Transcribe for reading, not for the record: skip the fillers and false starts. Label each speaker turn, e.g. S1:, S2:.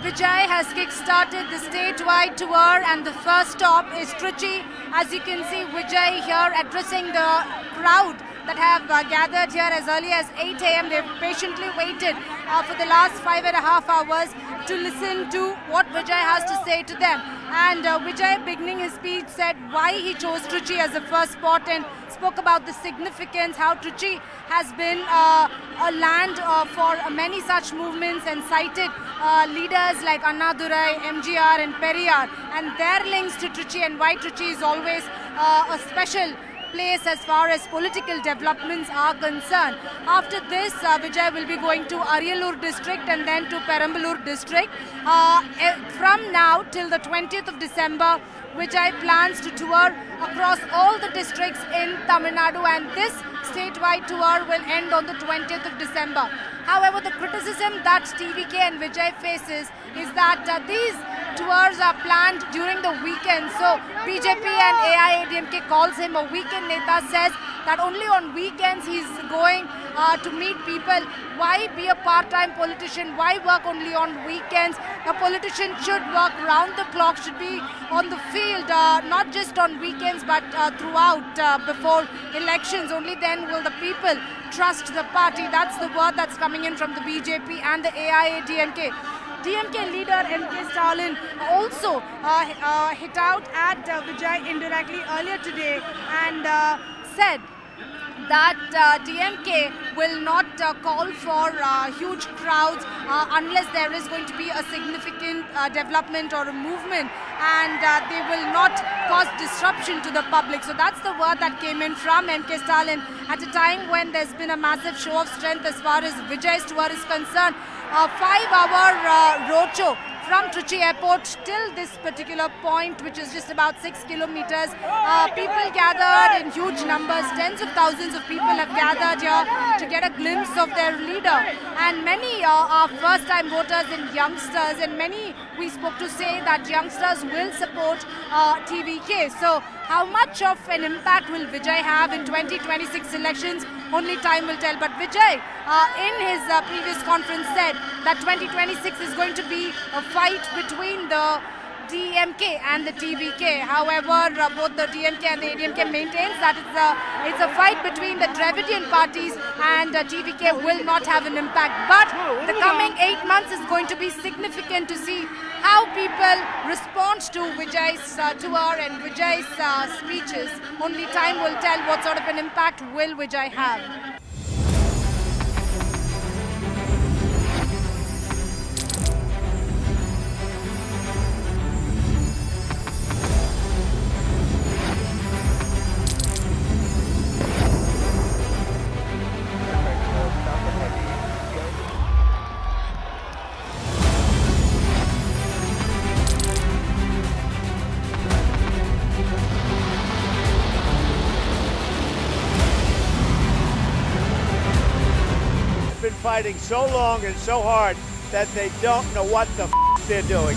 S1: Vijay has kick-started the statewide tour, and the first stop is Trichy. As you can see, Vijay here addressing the crowd that have gathered here as early as 8 a.m. They've patiently waited for the last 5.5 hours to listen to what Vijay has to say to them. And Vijay, beginning his speech, said why he chose Trichy as the first spot and spoke about the significance, how Trichy has been a land for many such movements, and cited leaders like Annadurai, MGR and Periyar and their links to Trichy, and why Trichy is always a special place as far as political developments are concerned. After this, Vijay will be going to Ariyalur district and then to Perambalur district. From now till the 20th of December, Vijay plans to tour across all the districts in Tamil Nadu, and this statewide tour will end on the 20th of December. However, the criticism that TVK and Vijay faces is that these tours are planned during the weekend. So BJP and AIADMK calls him a weekend neta, says that only on weekends he's going to meet people. Why be a part-time politician? Why work only on weekends? A politician should work round the clock, should be on the field, not just on weekends but throughout before elections. Only then will the people trust the party. That's the word that's coming in from the BJP and the AIADMK. DMK leader M.K. Stalin also hit out at Vijay indirectly earlier today and said that DMK will not call for huge crowds unless there is going to be a significant development or a movement, and they will not cause disruption to the public. So that's the word that came in from M.K. Stalin at a time when there's been a massive show of strength as far as Vijay's tour is concerned. A 5-hour roadshow from Trichy Airport till this particular point, which is just about 6 kilometers. People gathered in huge numbers. Tens of thousands of people have gathered here to get a glimpse of their leader. And many are first-time voters and youngsters, and many we spoke to say that youngsters will support TVK. So how much of an impact will Vijay have in 2026 elections? Only time will tell. But Vijay, in his previous conference, said that 2026 is going to be a fight between the DMK and the TVK. However, both the DMK and the ADMK maintains that it's a fight between the Dravidian parties, and TVK will not have an impact. But the coming 8 months is going to be significant to see how people respond to Vijay's tour and Vijay's speeches. Only time will tell what sort of an impact will Vijay have.
S2: Been fighting so long and so hard that they don't know what the they're doing.